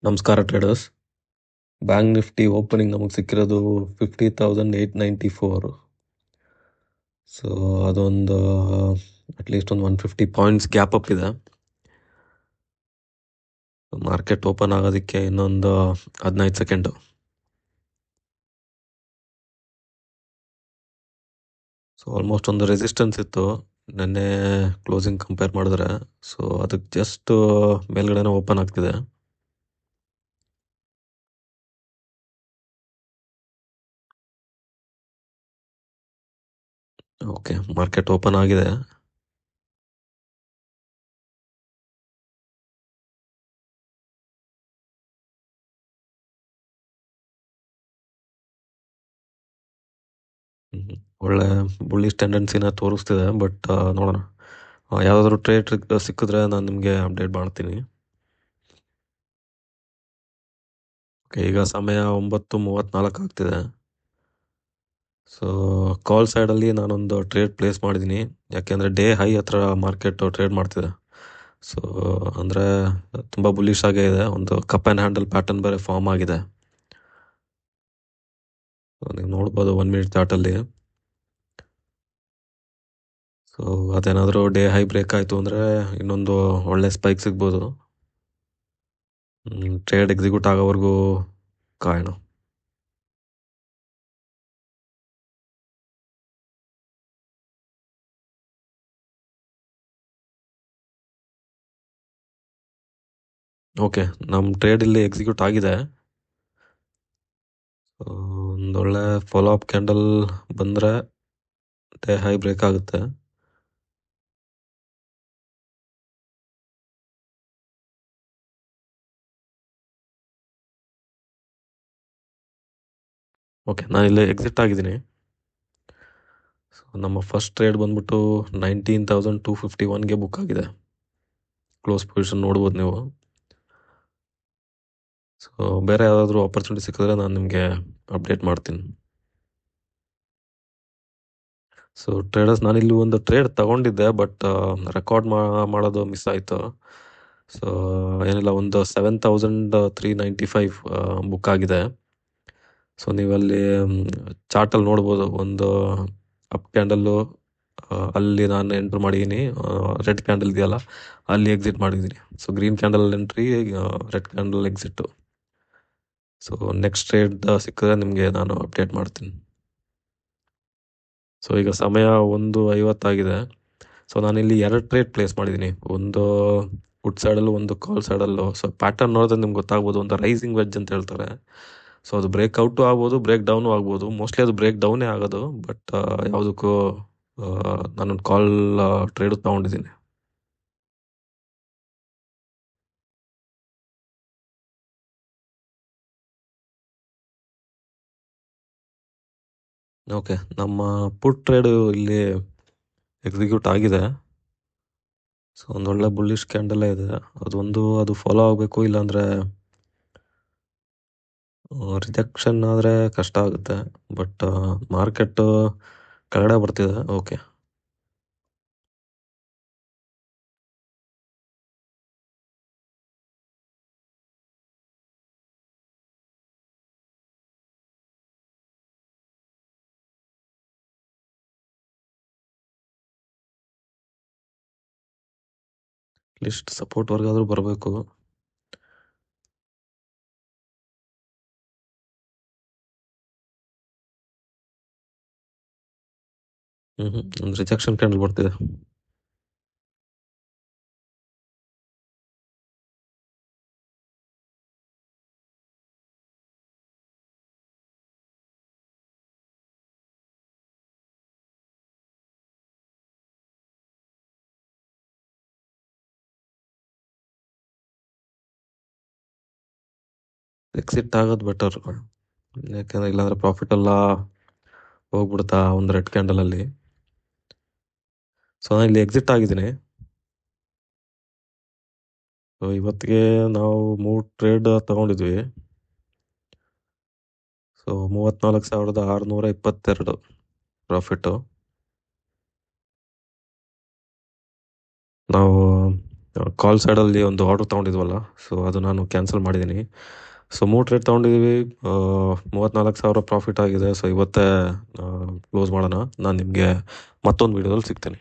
ನಮಸ್ಕಾರ traders. Bank Nifty opening ನಮಗೆ ಸಿಕ್ಕಿರೋದು 50,894. ಸೊ ಅದೊಂದು ಅಟ್ಲೀಸ್ಟ್ ಒಂದು 150 ಪಾಯಿಂಟ್ಸ್ ಗ್ಯಾಪ್ ಅಪ್ ಇದೆ. ಮಾರ್ಕೆಟ್ ಓಪನ್ ಆಗೋದಕ್ಕೆ ಇನ್ನೊಂದು 15 ಸೆಕೆಂಡು. ಸೊ ಆಲ್ಮೋಸ್ಟ್ ಒಂದು ರೆಸಿಸ್ಟೆನ್ಸ್ ಇತ್ತು ನೆನ್ನೆ ಕ್ಲೋಸಿಂಗ್ ಕಂಪೇರ್ ಮಾಡಿದ್ರೆ. ಸೊ ಅದಕ್ಕೆ ಜಸ್ಟ್ ಮೇಲ್ಗಡೆನೇ ಓಪನ್ ಆಗ್ತಿದೆ. ಓಕೆ, ಮಾರ್ಕೆಟ್ ಓಪನ್ ಆಗಿದೆ. ಒಳ್ಳೆ ಬುಳ್ಳಿಶ್ ಟೆಂಡೆನ್ಸಿನ ತೋರಿಸ್ತಿದೆ. ಬಟ್ ನೋಡೋಣ, ಯಾವುದಾದ್ರೂ ಟ್ರೇಡ್ ಸಿಕ್ಕಿದ್ರೆ ನಾನು ನಿಮಗೆ ಅಪ್ಡೇಟ್ ಮಾಡ್ತೀನಿ. ಓಕೆ, ಈಗ ಸಮಯ 9:34 ಆಗ್ತಿದೆ. ಸೊ ಕಾಲ್ ಸೈಡಲ್ಲಿ ನಾನೊಂದು ಟ್ರೇಡ್ ಪ್ಲೇಸ್ ಮಾಡಿದ್ದೀನಿ, ಯಾಕೆಂದರೆ ಡೇ ಹೈ ಹತ್ರ ಮಾರ್ಕೆಟ್ ಟ್ರೇಡ್ ಮಾಡ್ತಿದೆ. ಸೊ ಅಂದರೆ ತುಂಬ ಬುಲ್ಲಿಶ್ ಆಗೇ ಇದೆ. ಒಂದು ಕಪ್ ಆ್ಯಂಡ್ ಹ್ಯಾಂಡಲ್ ಪ್ಯಾಟರ್ನ್ ಬೇರೆ ಫಾರ್ಮ್ ಆಗಿದೆ. ನೀವು ನೋಡ್ಬೋದು 1 ಮಿನಿಟ್ ಚಾರ್ಟಲ್ಲಿ. ಸೊ ಅದೇನಾದರೂ ಡೇ ಹೈ ಬ್ರೇಕ್ ಆಯಿತು ಅಂದರೆ ಇನ್ನೊಂದು ಒಳ್ಳೆ ಸ್ಪೈಕ್ ಸಿಗ್ಬೋದು. ಟ್ರೇಡ್ ಎಕ್ಸಿಕ್ಯೂಟ್ ಆಗೋವರೆಗೂ ಕಾಯೋಣ. ಓಕೆ, ನಮ್ಮ ಟ್ರೇಡ್ ಇಲ್ಲಿ ಎಕ್ಸಿಕ್ಯೂಟ್ ಆಗಿದೆ. ಒಂದೊಳ್ಳೆ ಫಾಲೋ ಅಪ್ ಕ್ಯಾಂಡಲ್ ಬಂದರೆ ಡೇ ಹೈ ಬ್ರೇಕ್ ಆಗುತ್ತೆ. ಓಕೆ, ನಾನು ಇಲ್ಲಿ ಎಕ್ಸಿಟ್ ಆಗಿದ್ದೀನಿ. ಸೊ ನಮ್ಮ ಫಸ್ಟ್ ಟ್ರೇಡ್ ಬಂದ್ಬಿಟ್ಟು 19,251ಗೆ ಬುಕ್ ಆಗಿದೆ. ಕ್ಲೋಸ್ ಪೊಸಿಷನ್ ನೋಡ್ಬೋದು ನೀವು. ಸೊ ಬೇರೆ ಯಾವುದಾದ್ರೂ ಆಪರ್ಚುನಿಟಿ ಸಿಕ್ಕಿದ್ರೆ ನಾನು ನಿಮಗೆ ಅಪ್ಡೇಟ್ ಮಾಡ್ತೀನಿ. ಸೊ ಟ್ರೇಡರ್ಸ್, ನಾನಿಲ್ಲಿ ಒಂದು ಟ್ರೇಡ್ ತಗೊಂಡಿದ್ದೆ, ಬಟ್ ರೆಕಾರ್ಡ್ ಮಾಡೋದು ಮಿಸ್ ಆಯಿತು. ಸೊ ಏನಿಲ್ಲ, ಒಂದು 7,395 ಬುಕ್ ಆಗಿದೆ. ಸೊ ನೀವಲ್ಲಿ ಚಾರ್ಟಲ್ಲಿ ನೋಡ್ಬೋದು, ಒಂದು ಅಪ್ ಕ್ಯಾಂಡಲ್ಲು ಅಲ್ಲಿ ನಾನು ಎಂಟ್ರ್ ಮಾಡಿದ್ದೀನಿ. ರೆಡ್ ಕ್ಯಾಂಡಲ್ ಇದೆಯಲ್ಲ, ಅಲ್ಲಿ ಎಕ್ಸಿಟ್ ಮಾಡಿದ್ದೀನಿ. So green candle entry, red candle exit. So next trade ಸಿಕ್ಕಿದ್ರೆ ನಿಮಗೆ ನಾನು ಅಪ್ಡೇಟ್ ಮಾಡ್ತೀನಿ. ಸೊ ಈಗ ಸಮಯ 1:50 ಸೊ ನಾನಿಲ್ಲಿ 2 ಟ್ರೇಡ್ ಪ್ಲೇಸ್ ಮಾಡಿದ್ದೀನಿ, ಒಂದು ವುಡ್ ಸೈಡಲ್ಲೂ ಒಂದು ಕಾಲ್ ಸೈಡಲ್ಲೂ. ಸೊ ಪ್ಯಾಟರ್ನ್ ನೋಡಿದ್ರೆ ನಿಮ್ಗೆ ಗೊತ್ತಾಗ್ಬೋದು, ಒಂದು ರೈಸಿಂಗ್ ವೆಡ್ಜ್ ಅಂತ ಹೇಳ್ತಾರೆ. ಸೊ ಅದು ಬ್ರೇಕ್ಔಟು ಆಗ್ಬೋದು, ಬ್ರೇಕ್ ಡೌನು ಆಗ್ಬೋದು. ಮೋಸ್ಟ್ಲಿ ಅದು ಬ್ರೇಕ್ ಡೌನೇ ಆಗೋದು. ಬಟ್ ಯಾವುದಕ್ಕೂ ನಾನೊಂದು ಕಾಲ್ ಟ್ರೇಡು ತೊಗೊಂಡಿದ್ದೀನಿ. ಓಕೆ, ನಮ್ಮ ಪುಟ್ ಟ್ರೇಡು ಇಲ್ಲಿ ಎಕ್ಸಿಕ್ಯೂಟ್ ಆಗಿದೆ. ಸೊ ಒಂದೊಳ್ಳೆ ಬುಲ್ಲಿಶ್ ಕ್ಯಾಂಡಲ್ಲೇ ಇದೆ. ಅದು ಫಾಲೋ ಆಗಬೇಕು, ಇಲ್ಲಾಂದರೆ ರಿಜೆಕ್ಷನ್ ಆದರೆ ಕಷ್ಟ ಆಗುತ್ತೆ. ಬಟ್ ಮಾರ್ಕೆಟ್ ಕೆಳಗಡೆ ಬರ್ತಿದೆ. ಓಕೆ, ಲಿಸ್ಟ್ ಸಪೋರ್ಟ್ವರೆಗಾದರೂ ಬರಬೇಕು. ಒಂದು ರಿಜೆಕ್ಷನ್ ಕ್ಯಾಂಡಲ್ ಬರ್ತಿದೆ. ಎಕ್ಸಿಟ್ ಆಗೋದು ಬೆಟರ್, ಯಾಕೆಂದರೆ ಇಲ್ಲಾಂದರೆ ಪ್ರಾಫಿಟ್ ಎಲ್ಲ ಹೋಗ್ಬಿಡುತ್ತಾ ಒಂದು ರೆಡ್ ಕ್ಯಾಂಡಲಲ್ಲಿ. ಸೊ ನಾನು ಇಲ್ಲಿ ಎಕ್ಸಿಟ್ ಆಗಿದ್ದೀನಿ. ಸೊ ಇವತ್ತಿಗೆ ನಾವು 3 ಟ್ರೇಡ್ ತಗೊಂಡಿದ್ವಿ. So 34,622 profit. ನಾವು ಕಾಲ್ ಸೈಡಲ್ಲಿ ಒಂದು ಆರ್ಡ್ರ್ ತೊಗೊಂಡಿದ್ವಲ್ಲ, ಸೊ ಅದು ನಾನು ಕ್ಯಾನ್ಸಲ್ ಮಾಡಿದ್ದೀನಿ. ಸೊ 3 ಟ್ರೇಡ್ ತೊಗೊಂಡಿದ್ದೀವಿ, 34,000 ಪ್ರಾಫಿಟ್ ಆಗಿದೆ. ಸೊ ಇವತ್ತೇ ಕ್ಲೋಸ್ ಮಾಡೋಣ. ನಾನು ನಿಮಗೆ ಮತ್ತೊಂದು ವೀಡಿಯೋದಲ್ಲಿ ಸಿಗ್ತೀನಿ.